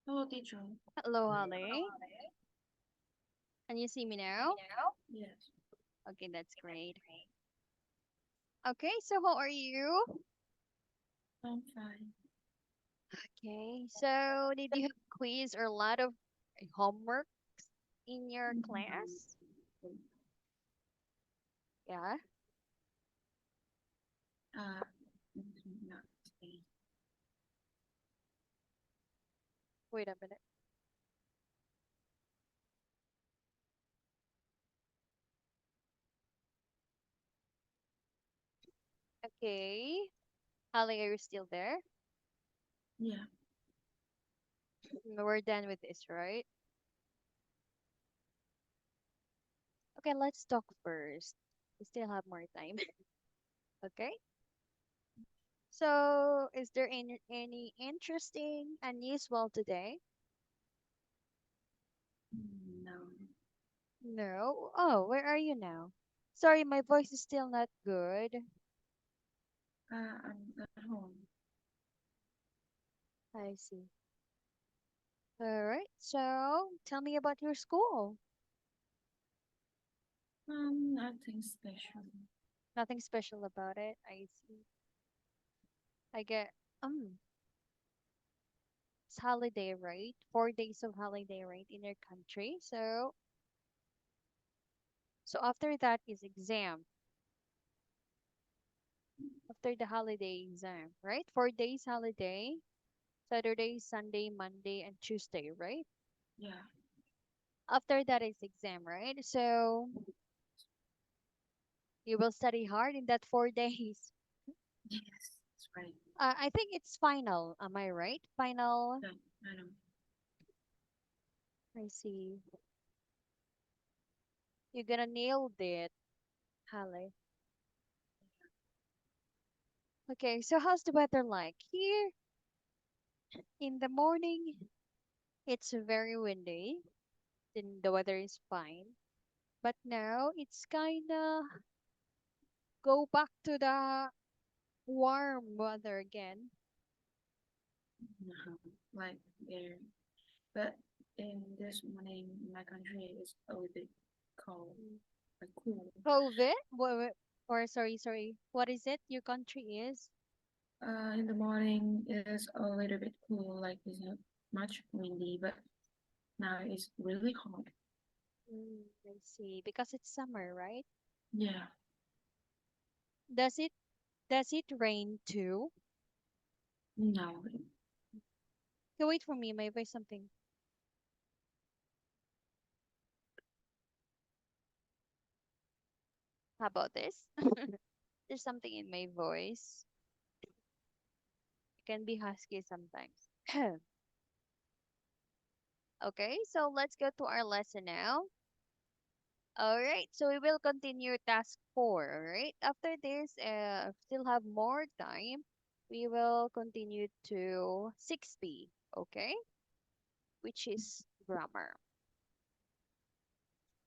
Hello, teacher. Hello, Holly. Can you see me now? Yes, Okay, that's great. Okay, so how are you? I'm fine. Okay, so did you have quiz or a lot of homework in your class? Yeah. Uh, not today. Wait a minute. Okay. Holly, are you still there? Yeah. We're done with this, right? Okay, let's talk first. We still have more time. Okay. So, is there any interesting and unusual today? No. No. Oh, where are you now? Sorry, my voice is still not good. I'm at home. I see. All right. So, tell me about your school. Nothing special. Nothing special about it. I see. I get it's holiday, right? 4 days of holiday, right, in your country. So after that is exam. After the holiday exam, right? 4 days holiday. Saturday, Sunday, Monday, and Tuesday, right? Yeah. After that is exam, right? So you will study hard in that 4 days. Yes, that's right. I think it's final. Am I right? Final. Yeah, I know. I see. You're gonna nail it, Halle. Okay, so how's the weather like? Here in the morning, it's very windy. Then the weather is fine. But now it's kinda go back to the warm weather again. No. Like there, but in this morning, my country is a little bit cold, Mm. but cool. COVID? Or sorry. What is it? Your country is? In the morning is a little bit cool, like it's not much windy, but now it's really hot. I see. Because it's summer, right? Yeah. Does it rain too? No. Okay, wait for me. My voice something. How about this? There's something in my voice. It can be husky sometimes. Okay, so let's go to our lesson now. All right, so we will continue task 4. All right, after this, still have more time. We will continue to 6B. Okay, which is grammar.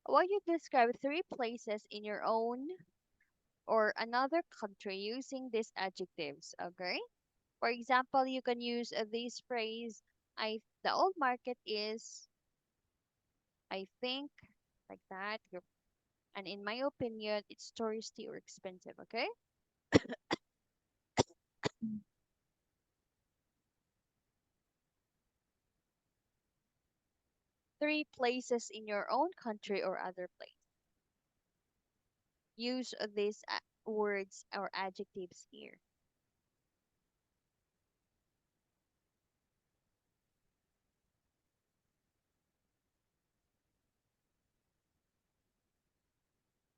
Why you describe 3 places in your own or another country using these adjectives. Okay, for example, you can use this phrase. The old market is, I think, like that. And in my opinion, it's touristy or expensive. Okay. 3 places in your own country or other place. Use these words or adjectives here.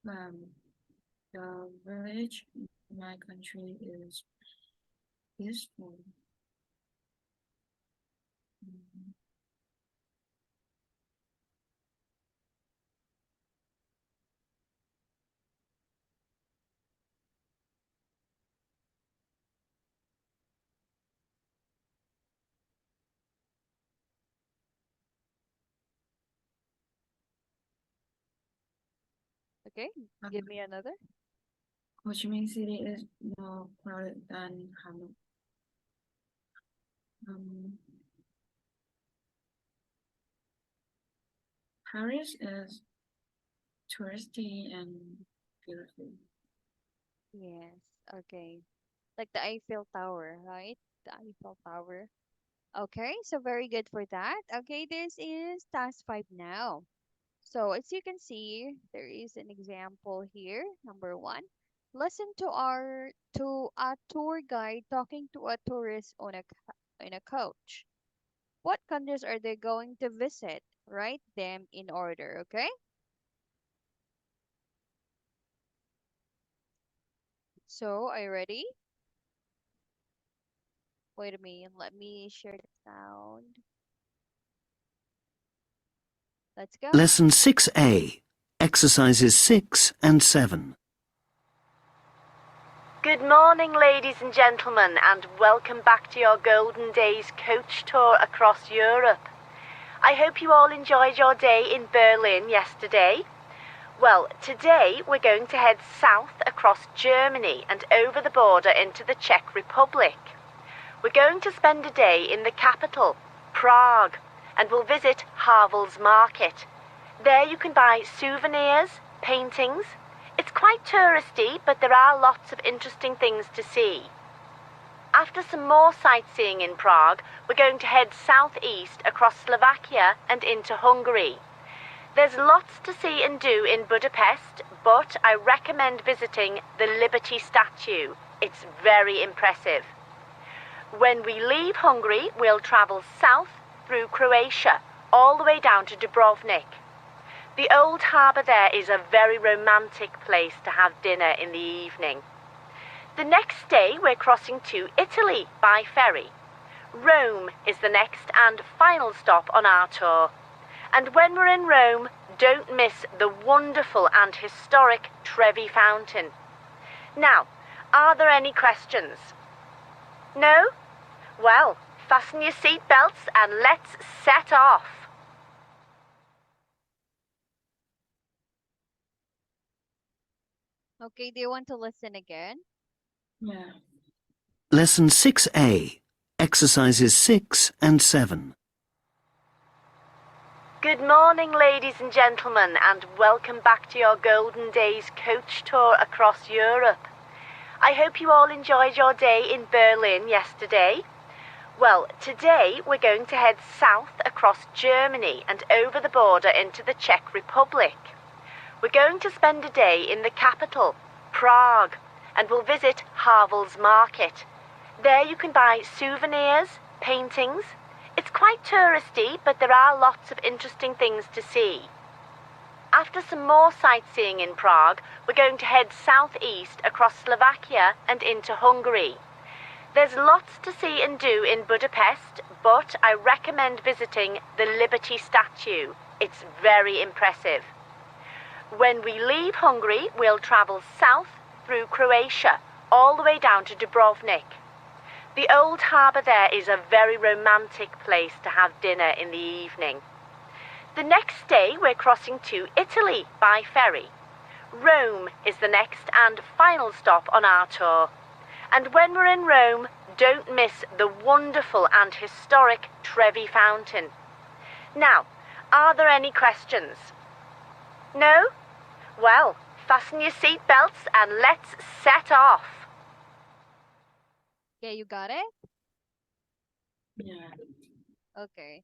Um, the village in my country is peaceful. Mhm. Okay, give Um, me another. Ho Chi Minh City is more crowded than Hanoi. Um, Paris is touristy and beautiful. Yes. Okay. Like the Eiffel Tower, right? The Eiffel Tower. Okay, so very good for that. Okay, this is task 5 now. So as you can see, there is an example here. Number 1, listen to a tour guide talking to a tourist on in a coach. What countries are they going to visit? Write them in order, okay? So, are you ready? Wait a minute, let me share the sound. Let's go. Lesson 6A, Exercises 6 and 7. Good morning, ladies and gentlemen, and welcome back to your Golden Days coach tour across Europe. I hope you all enjoyed your day in Berlin yesterday. Well, today we're going to head south across Germany and over the border into the Czech Republic. We're going to spend a day in the capital, Prague, and we'll visit Havel's Market. There you can buy souvenirs, paintings. It's quite touristy, but there are lots of interesting things to see. After some more sightseeing in Prague, we're going to head southeast across Slovakia and into Hungary. There's lots to see and do in Budapest, but I recommend visiting the Liberty Statue. It's very impressive. When we leave Hungary, we'll travel south through Croatia, all the way down to Dubrovnik. The old harbour there is a very romantic place to have dinner in the evening. The next day we're crossing to Italy by ferry. Rome is the next and final stop on our tour. And when we're in Rome, don't miss the wonderful and historic Trevi Fountain. Now, are there any questions? No? Well, fasten your seatbelts and let's set off. Okay, do you want to listen again? Yeah. Lesson 6A, Exercises 6 and 7. Good morning, ladies and gentlemen, and welcome back to your Golden Days coach tour across Europe. I hope you all enjoyed your day in Berlin yesterday. Well, today we're going to head south across Germany and over the border into the Czech Republic. We're going to spend a day in the capital, Prague, and we'll visit Havel's Market. There you can buy souvenirs, paintings. It's quite touristy, but there are lots of interesting things to see. After some more sightseeing in Prague, we're going to head southeast across Slovakia and into Hungary. There's lots to see and do in Budapest, but I recommend visiting the Liberty Statue. It's very impressive. When we leave Hungary, we'll travel south through Croatia, all the way down to Dubrovnik. The old harbour there is a very romantic place to have dinner in the evening. The next day we're crossing to Italy by ferry. Rome is the next and final stop on our tour. And when we're in Rome, don't miss the wonderful and historic Trevi Fountain. Now, are there any questions? No? Well, fasten your seatbelts and let's set off. Yeah, you got it? Yeah. Okay.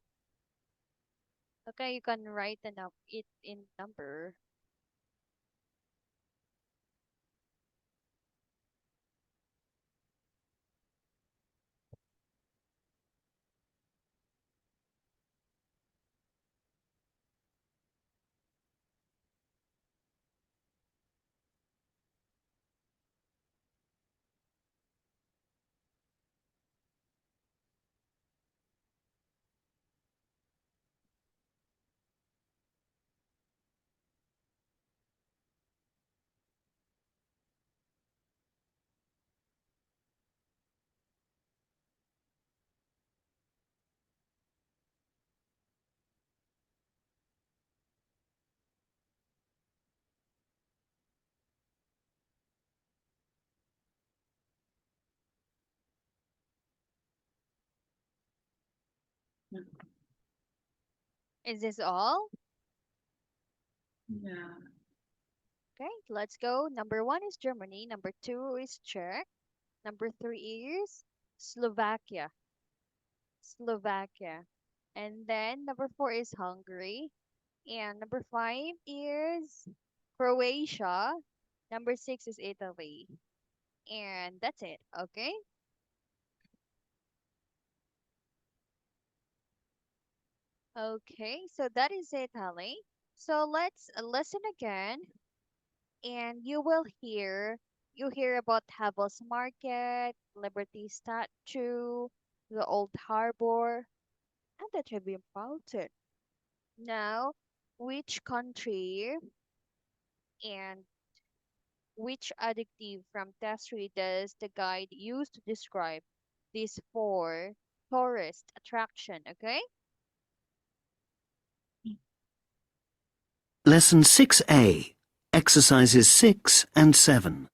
Okay, you can write it in number. Is this all? Yeah. Okay, let's go. Number 1 is Germany. Number 2 is Czech. Number 3 is Slovakia. Slovakia. And then number 4 is Hungary. And number 5 is Croatia. Number 6 is Italy. And that's it, okay? Okay, so that is Italy. So let's listen again, and you hear about Havel's Market, Liberty Statue, the Old Harbor, and the Tribune Fountain. Now, which country and which adjective from test 3 does the guide use to describe these 4 tourist attraction? Okay, Lesson 6A, exercises 6 and 7.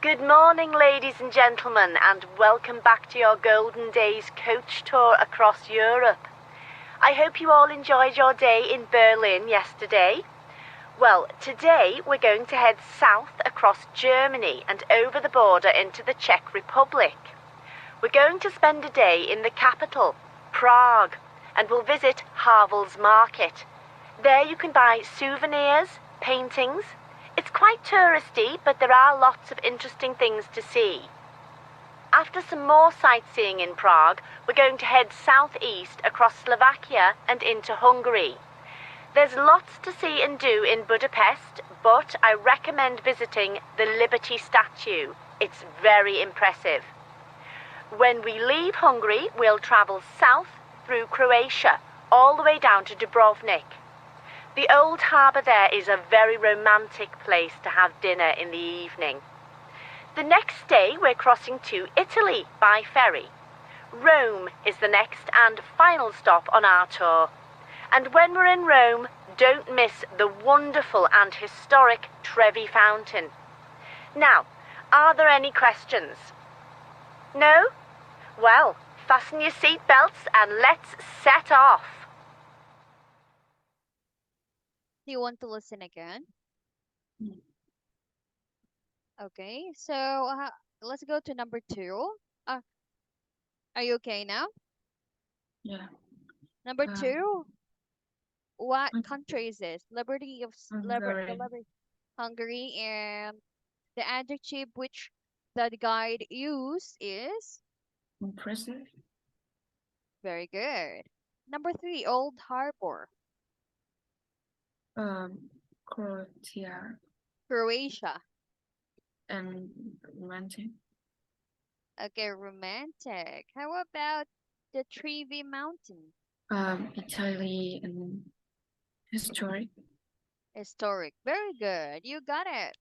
Good morning, ladies and gentlemen, and welcome back to your Golden Days coach tour across Europe. I hope you all enjoyed your day in Berlin yesterday. Well, today we're going to head south across Germany and over the border into the Czech Republic. We're going to spend a day in the capital, Prague, and we'll visit Havel's Market. There you can buy souvenirs, paintings. It's quite touristy, but there are lots of interesting things to see. After some more sightseeing in Prague, we're going to head southeast across Slovakia and into Hungary. There's lots to see and do in Budapest, but I recommend visiting the Liberty Statue. It's very impressive. When we leave Hungary, we'll travel south through Croatia, all the way down to Dubrovnik. The old harbour there is a very romantic place to have dinner in the evening. The next day we're crossing to Italy by ferry. Rome is the next and final stop on our tour. And when we're in Rome, don't miss the wonderful and historic Trevi Fountain. Now, are there any questions? No? Well, fasten your seat belts and let's set off. do you want to listen again? Mm. Okay, so let's go to number 2. Are you okay now? Yeah. Number 2, what Hung- country is this? Liberty of Hungary. Hungary, and the adjective which the guide use is Impressive. very good. Number 3, Old Harbor, Croatia Croatia. and romantic. Okay, romantic. How about the Trevi Mountain? Italy and historic. Historic. Very good. You got it.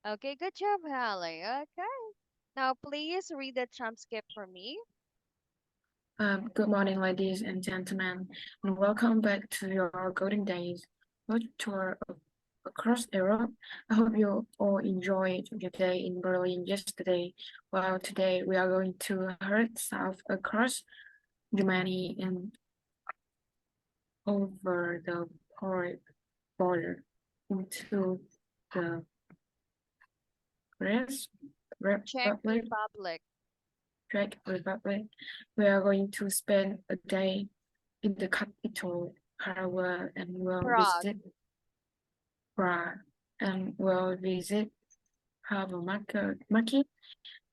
Okay, good job, Hallie. Okay. Now, please read the transcript for me. Good morning, ladies and gentlemen, and welcome back to your Golden Days road tour across Europe. I hope you all enjoyed your day in Berlin yesterday. Well, today we are going to head south across Germany and over the border into the Greece Czech Republic. Republic. Czech Republic. We are going to spend a day in the capital, Prague, and Prague. we'll visit Harbour Market.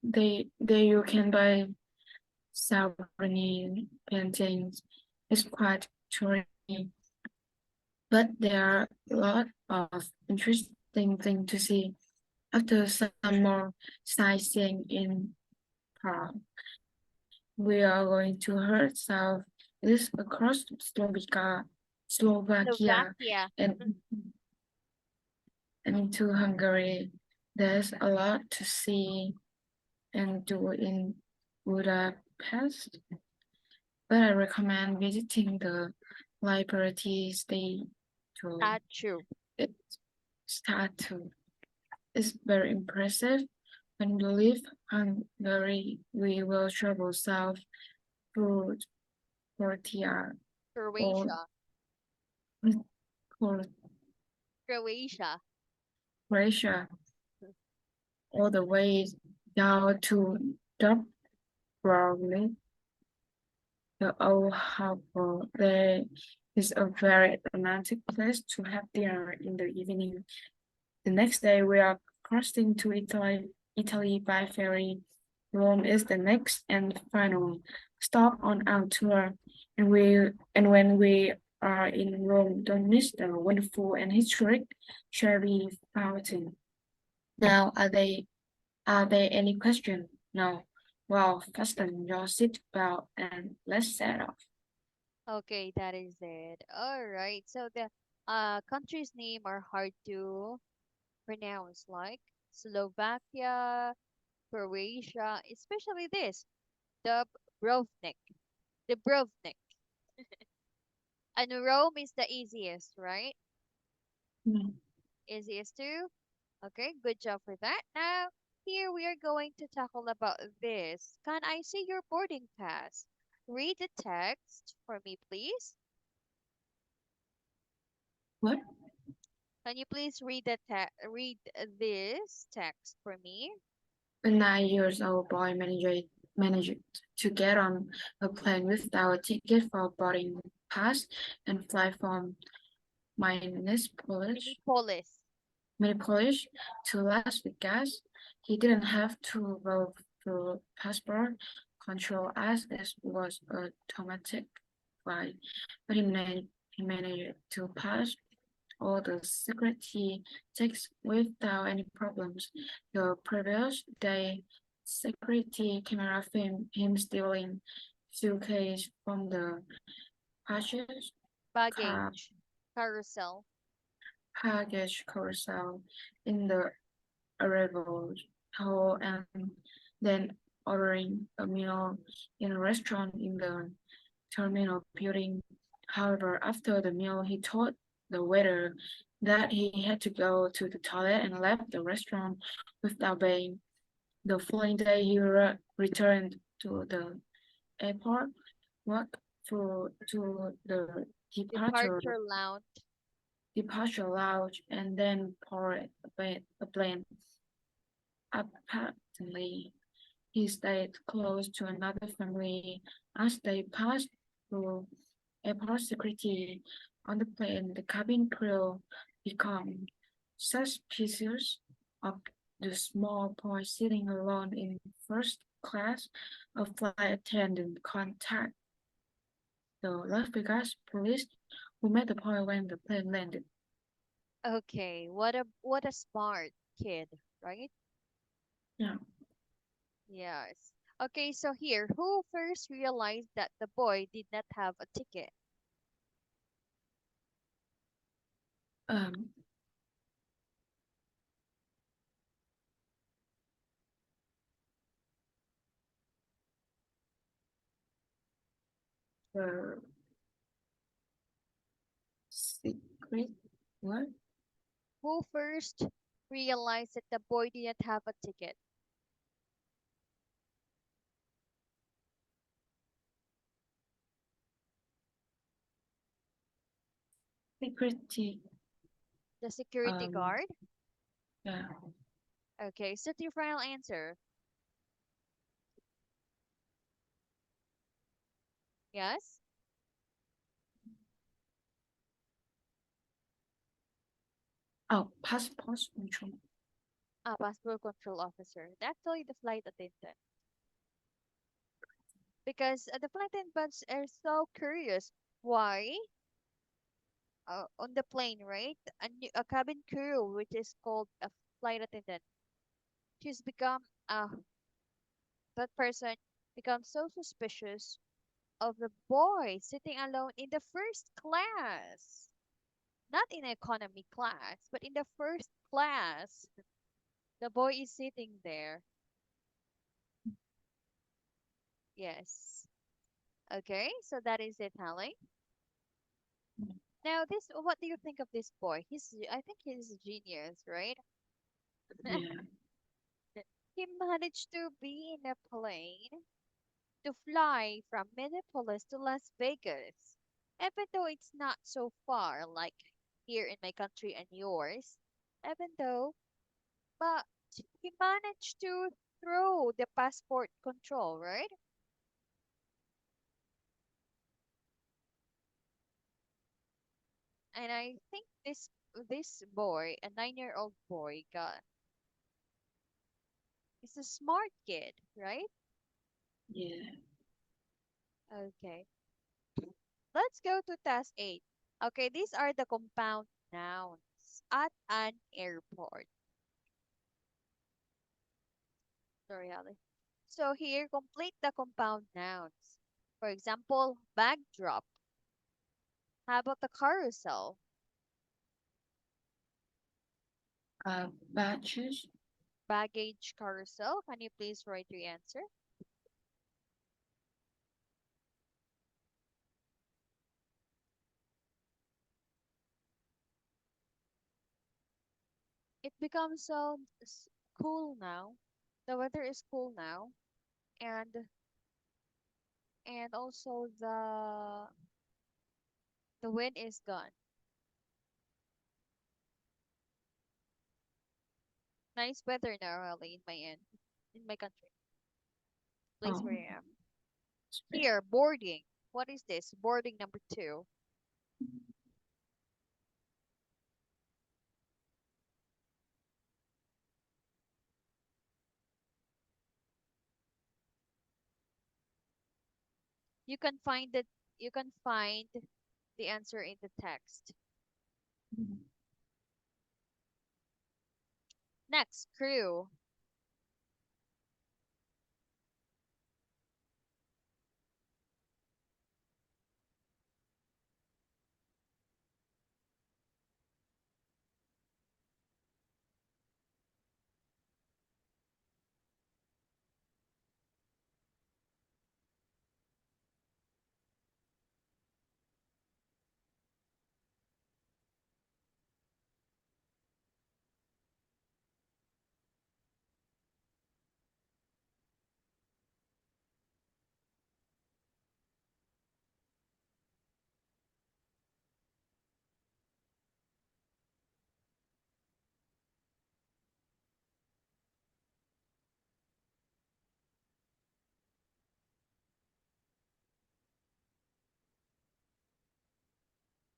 There you can buy souvenir paintings. It's quite touristy, but there are a lot of interesting things to see. After some more sightseeing in Prague, we are going to head south east across Slovakia, Slovakia. and into Hungary. There's a lot to see and do in Budapest, but I recommend visiting the Liberty Statue. It's very impressive. When we leave Hungary, we will travel south through Croatia, Croatia. for Croatia. Croatia, all the way down to Dubrovnik, the old harbor. There is a very romantic place to have dinner in the evening. The next day, we are crossing to Italy by ferry. Rome is the next and final stop on our tour, and when we are in Rome, don't miss the wonderful and historic Trevi Fountain. Now, are there any questions? No. Well, fasten your seatbelt and let's set off. Okay, that is it. All right. So the country's name are hard to pronounce, like Slovakia, Croatia, especially this, Dubrovnik. Dubrovnik. And Rome is the easiest, right? Hmm. Easiest too. Okay, good job for that. Now, here we are going to tackle about this. Can I see your boarding pass? Read the text for me, please. What? Can you please read this text for me? A 9 years old boy managed to get on a plane without a ticket for boarding pass and fly from Minneapolis, Minneapolis. Minneapolis to Las Vegas. He didn't have to go through passport control as it was a automatic flight, but he managed to pass all the security checks without any problems. The previous day, security camera filmed him stealing suitcase from the passage car Baggage. Carousel. package carousel in the arrival hall and then ordering a meal in a restaurant in the terminal building. However, after the meal, he told the waiter that he had to go to the toilet and left the restaurant without paying. The following day, he returned to the airport, walked through to the Departure lounge. departure lounge, and then boarded a plane. Apparently, he stayed close to another family as they passed through airport security on the plane. The cabin crew became suspicious of the small boy sitting alone in first class. A flight attendant contacted the Las Vegas police, who met the boy when the plane landed. Okay, what a smart kid, right? Yeah. Yes. Okay, so here, who first realized that the boy did not have a ticket? Um. The secret. What? Who first realized that the boy did not have a ticket? Security. The security Um. guard? Yeah. Okay, set your final answer. Yes? Oh, passport control. Passport control officer. Actually, the flight attendant. Because the flight attendants are so curious. Why? On the plane, right? A cabin crew, which is called a flight attendant, she's become that person becomes so suspicious of the boy sitting alone in the first class, not in economy class, but in the first class. The boy is sitting there. Yes. Okay, so that is it, Hallie. Now, what do you think of this boy? I think he's a genius, right? Yeah. He managed to be in a plane to fly from Minneapolis to Las Vegas, even though it's not so far, like here in my country and yours, even though, but he managed to throw the passport control, right? And I think this boy, a 9-year-old boy, got is a smart kid, right? Yeah. Okay. Let's go to task 8. Okay, these are the compound nouns at an airport. Sorry, Ali. So here, complete the compound nouns. For example, bag drop. How about the carousel? Batches. Baggage carousel. Can you please write your answer? It becomes so cool now. The weather is cool now, and also the wind is gone. Nice weather now, Ali, in my end, in my country, place Oh, where I am. spec. Here, boarding. What is this? Boarding number 2. You can find it. You can find the answer in the text. Next, crew.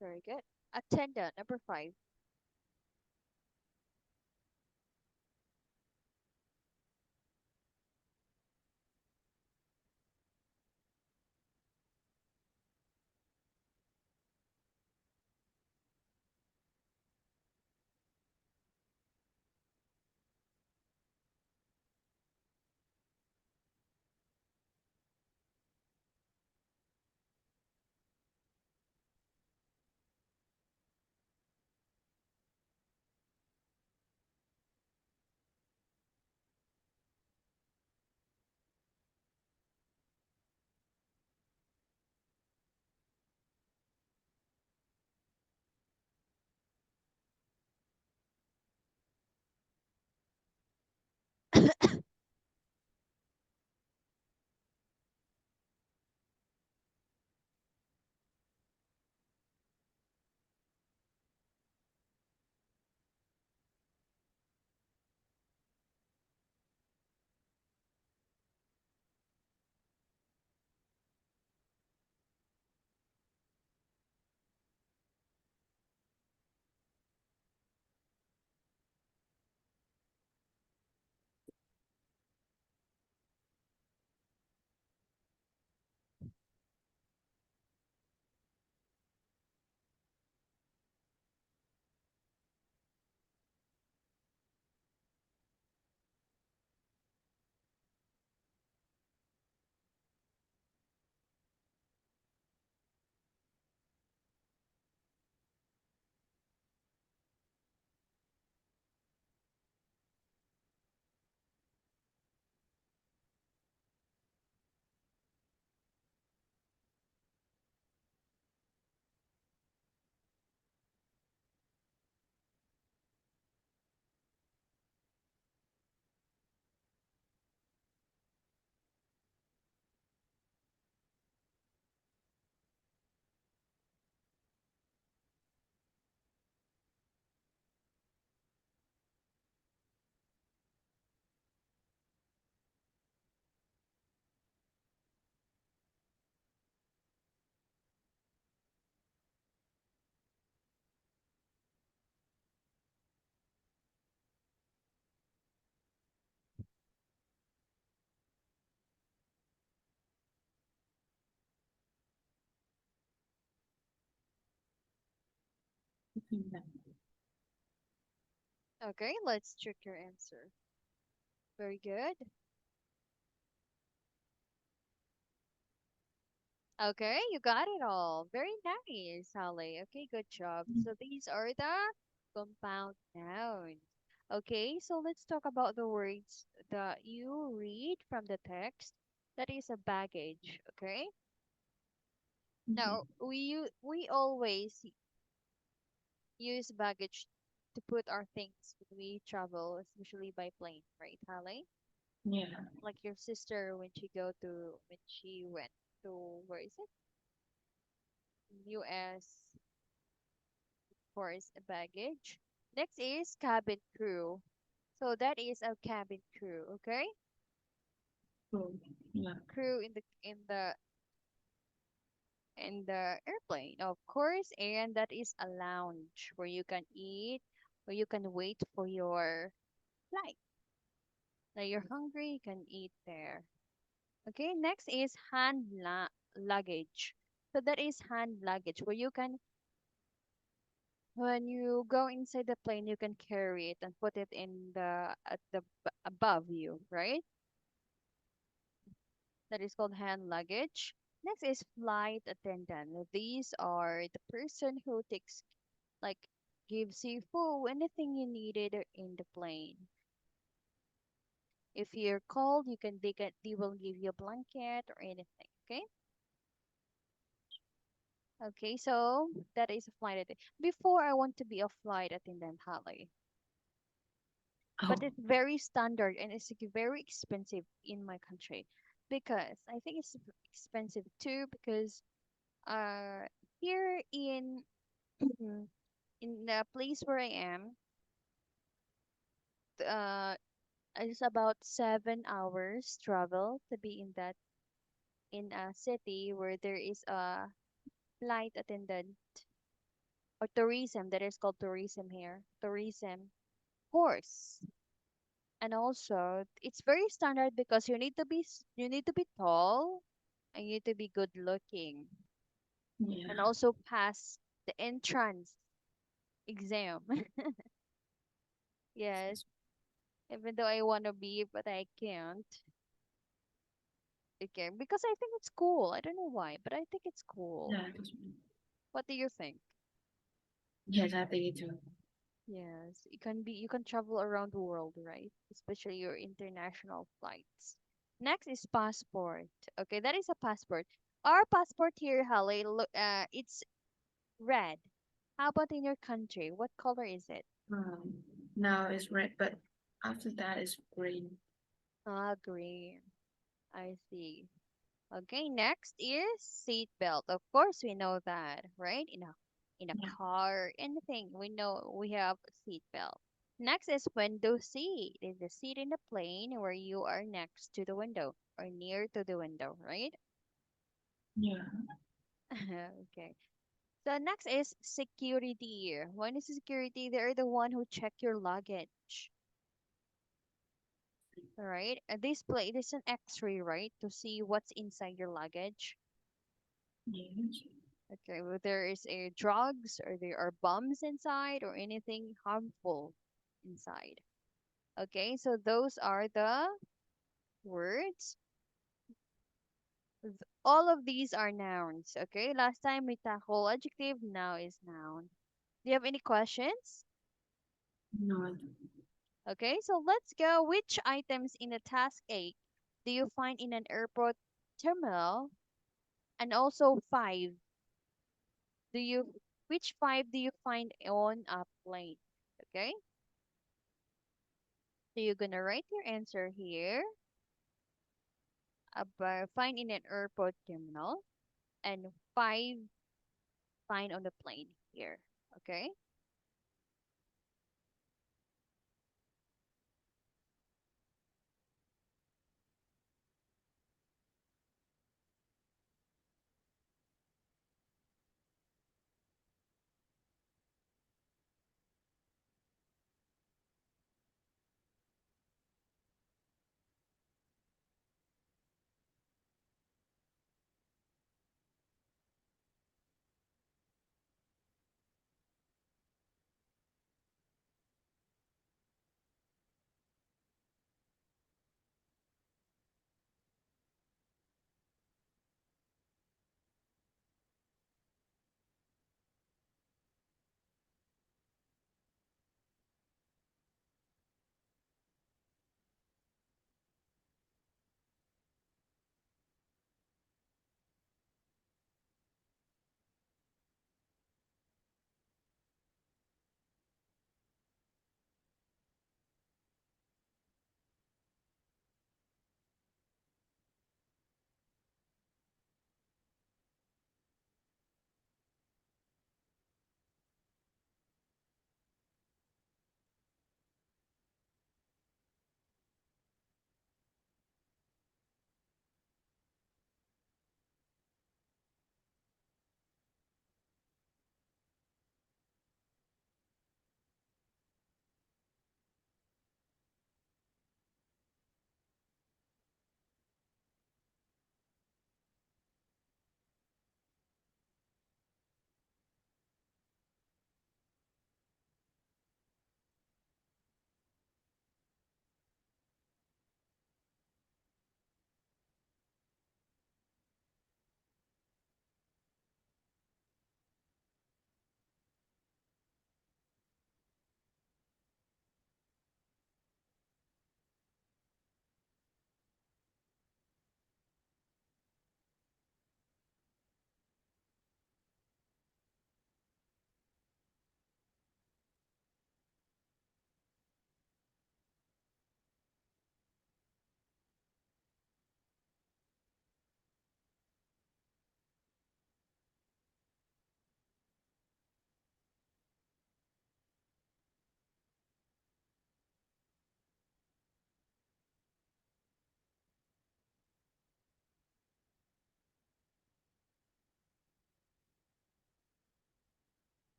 Very good. Attendant number 5. Yeah. Okay, let's check your answer. Very good. Okay, you got it all. Very nice, Holly. Okay, good job. So these are the compound nouns. Okay, so let's talk about the words that you read from the text. That is a baggage. Okay. Mhm. Now we always use baggage to put our things when we travel, especially by plane, right, Holly? Yeah. Like your sister when she went to where is it? US for his baggage. Next is cabin crew. So that is a cabin crew, okay? Cool. Yeah. Crew in the airplane, of course, and that is a lounge where you can eat, where you can wait for your flight. Now you're hungry, you can eat there. Okay, next is luggage. So that is hand luggage where you can when you go inside the plane you can carry it and put it in the at the above you, right? That is called hand luggage. Next is flight attendant. These are the person who takes like gives you food, anything you needed in the plane. If you're cold, they will give you a blanket or anything. Okay. Okay, so that is a flight attendant. Before I want to be a flight attendant, Holly, but Oh. it's very standard and it's very expensive in my country because I think it's expensive too because uh here in the place where I am, uh, it's about 7 hours travel to be in a city where there is a flight attendant or tourism that is called tourism here, tourism course. And also, it's very standard because you need to be tall and you need to be good looking and Yeah. also pass the entrance exam. Yes, even though I want to be, but I can't. Okay, because I think it's cool. I don't know why, but I think it's cool. Yeah. What do you think? Yes, I think it too. Yes, you can travel around the world, right? Especially your international flights. Next is passport. Okay, that is a passport. Our passport here, Halle, look, it's red. How about in your country? What color is it? Now it's red, but after that it's green. Ah, green. I see. Okay, next is seat belt. Of course, we know that, right? In a Yeah. car, anything, we know we have a seat belt. Next is window seat. Is the seat in the plane where you are next to the window or near to the window, right? Yeah. Okay. So next is security. When is security? They're the one who check your luggage. All right. And this is an X-ray, right? To see what's inside your luggage. Yes. Okay, well, there is a drugs or there are bombs inside or anything harmful inside. Okay, so those are the words. All of these are nouns. Okay, last time we tackled adjective, now is noun. Do you have any questions? No. Okay, so let's go. Which items in the task 8 do you find in an airport terminal? And also do you which 5 do you find on a plane? Okay? So you're gonna write your answer here about find in an airport terminal and 5 find on the plane here. Okay?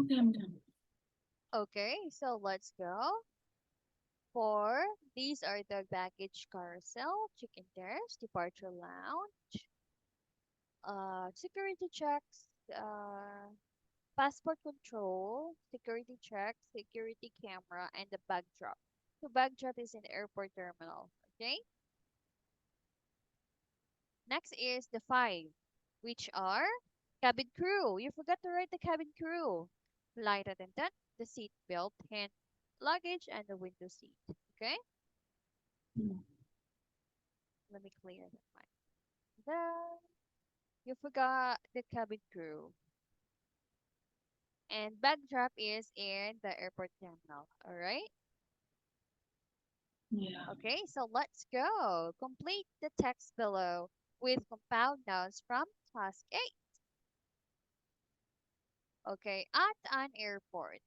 Okay, I'm done. Okay, so let's go. For these are the baggage carousel, check-in desk, departure lounge, security checks, passport control, security check, security camera, and the bag drop. So bag drop is in the airport terminal. Okay. Next is the five, which are cabin crew. You forgot to write the cabin crew. Flight attendant, the seat belt, hand luggage, and the window seat. Okay. Mm. Let me clear that one. Then you forgot the cabin crew. And bag drop is in the airport terminal. All right. Yeah. Okay, so let's go. Complete the text below with compound nouns from task 8. Okay, at an airport.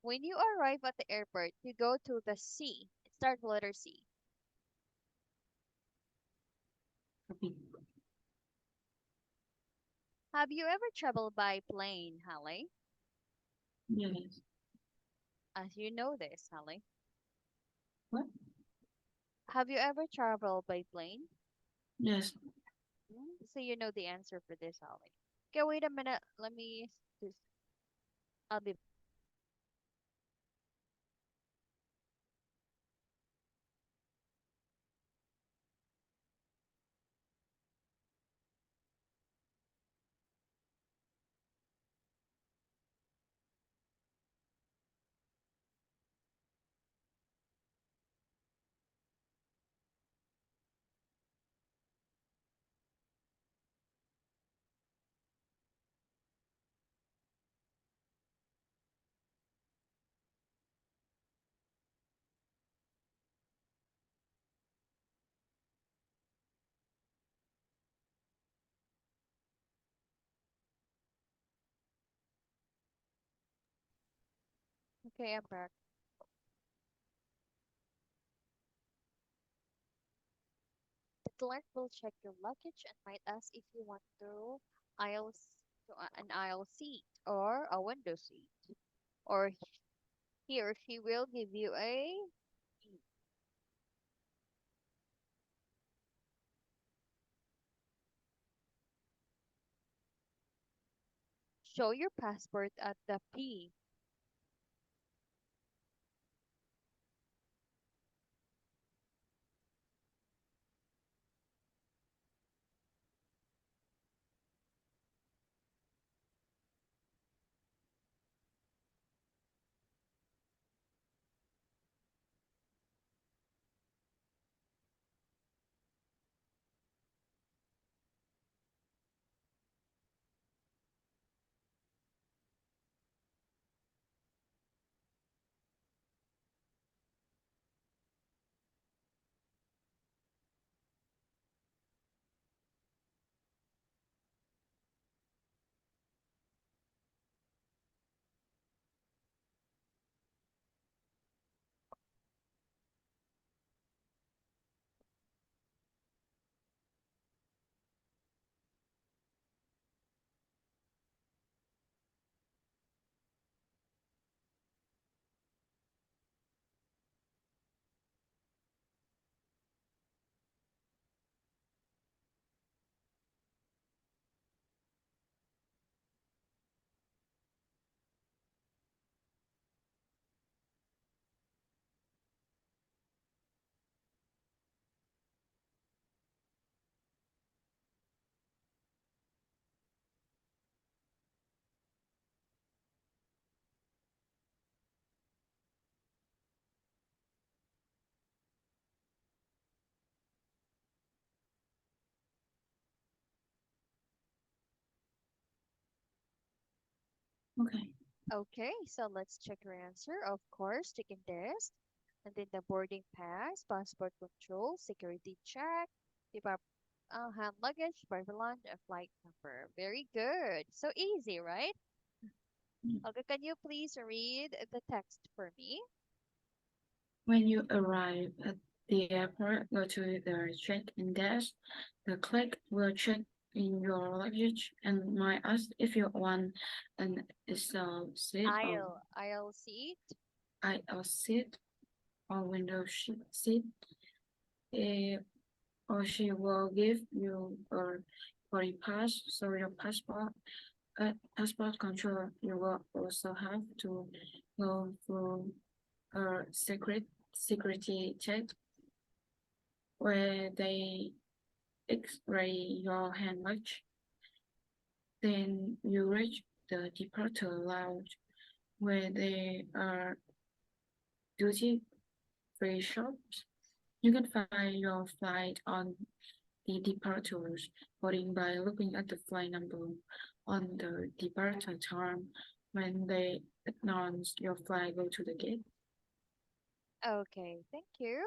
When you arrive at the airport, you go to the C. It starts with letter C. Copy. Have you ever traveled by plane, Hallie? Yes. As you know this, Hallie. What? Have you ever traveled by plane? Yes. So you know the answer for this, Hallie. Okay, wait a minute. Let me just, I'll be okay, I'm back. The clerk will check your luggage and might ask if you want an aisle seat or a window seat, or he or she will give you a show your passport at the P. Okay. Okay, so let's check your answer. Of course, chicken desk, and then the boarding pass, passport control, security check, depart hand luggage, private lounge, and flight number. Very good. So easy, right? Mm. Okay, can you please read the text for me? When you arrive at the airport, go to the check-in desk. The clerk will check in your luggage and might ask if you want an seat or Aisle seat. aisle seat or window seat. Eh, or she will give you a boarding pass, so your passport. At passport control, you will also have to go through a security check where they X-ray your hand luggage. Then you reach the departure lounge where there are duty-free shops. You can find your flight on the departures boarding by looking at the flight number on the departure time. When they announce your flight, go to the gate. Okay, thank you.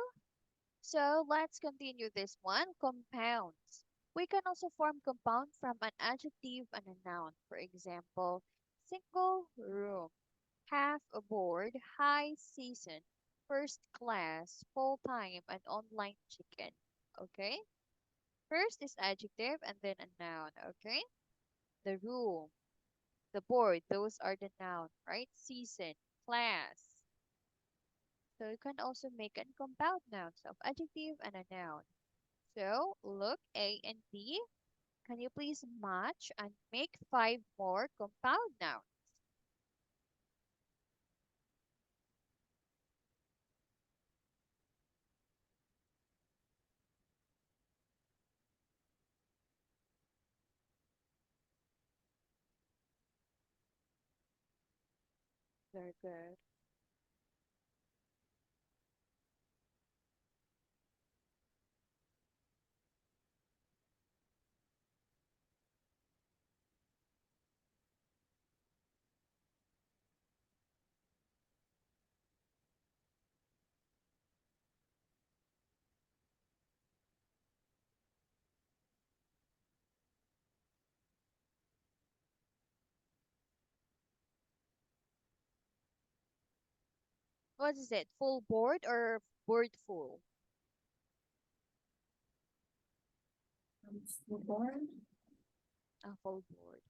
So let's continue this one. Compounds. We can also form compound from an adjective and a noun. For example, single room, half aboard, high season, first class, full time, and online chicken. Okay? First is adjective and then a noun. Okay? The room, the board, those are the noun, right? Season, class. So you can also make an compound nouns of adjective and a noun. So look A and B. Can you please match and make 5 more compound nouns? Very good. What is it? Full board or board full? The board. A full board.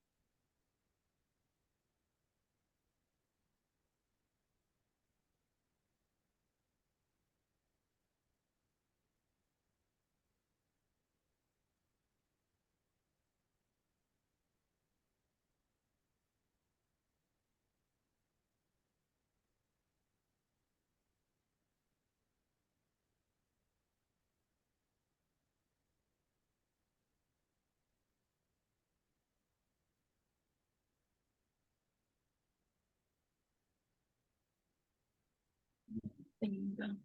Thing. Done.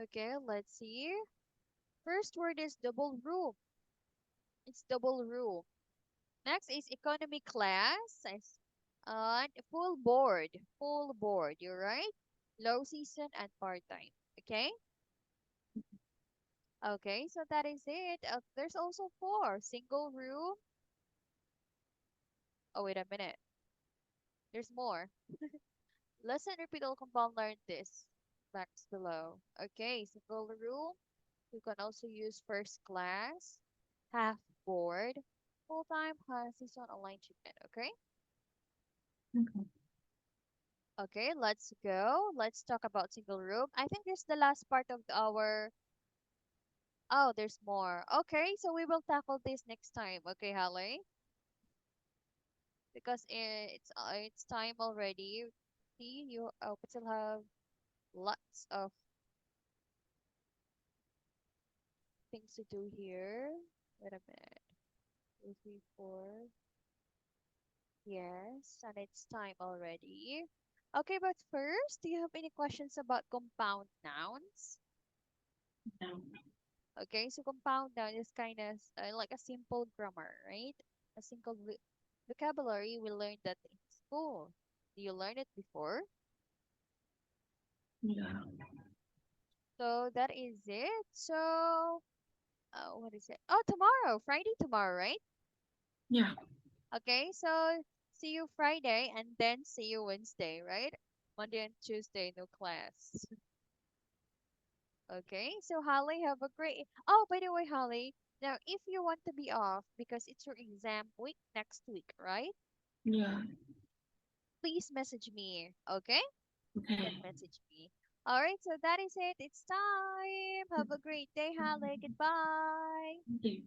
Okay, let's see. First word is double room. It's double room. Next is economy class. And full board. Full board, you're right? Low season and part-time. Okay? Okay, so that is it. There's also 4. Single room. Oh, wait a minute. There's more. Lesson repeat all compound learn this. Facts below. Okay, single room. You can also use first class, half board, full time, high season, online chicken. Okay? Okay. Okay, let's go. Let's talk about single room. I think this is the last part of our. Oh, there's more. Okay, so we will tackle this next time. Okay, Hallie? Because it's time already. See, you we still have lots of things to do here. Wait a minute. 2, 3, 4. Yes, and it's time already. Okay, but first, do you have any questions about compound nouns? Done. Okay, so compound noun is kind of like a simple grammar, right? A simple vocabulary we learned that in school. Do you learn it before? Yeah. So that is it. So, what is it? Oh, tomorrow, Friday tomorrow, right? Yeah. Okay, so see you Friday and then see you Wednesday, right? Monday and Tuesday, no class. Okay, so Holly, have a great. Oh, by the way, Holly, now if you want to be off because it's your exam week next week, right? Yeah. Please message me, okay? You can Okay. message me. All right, so that is it. It's time. Have a great day, Holly. Goodbye. Thank you.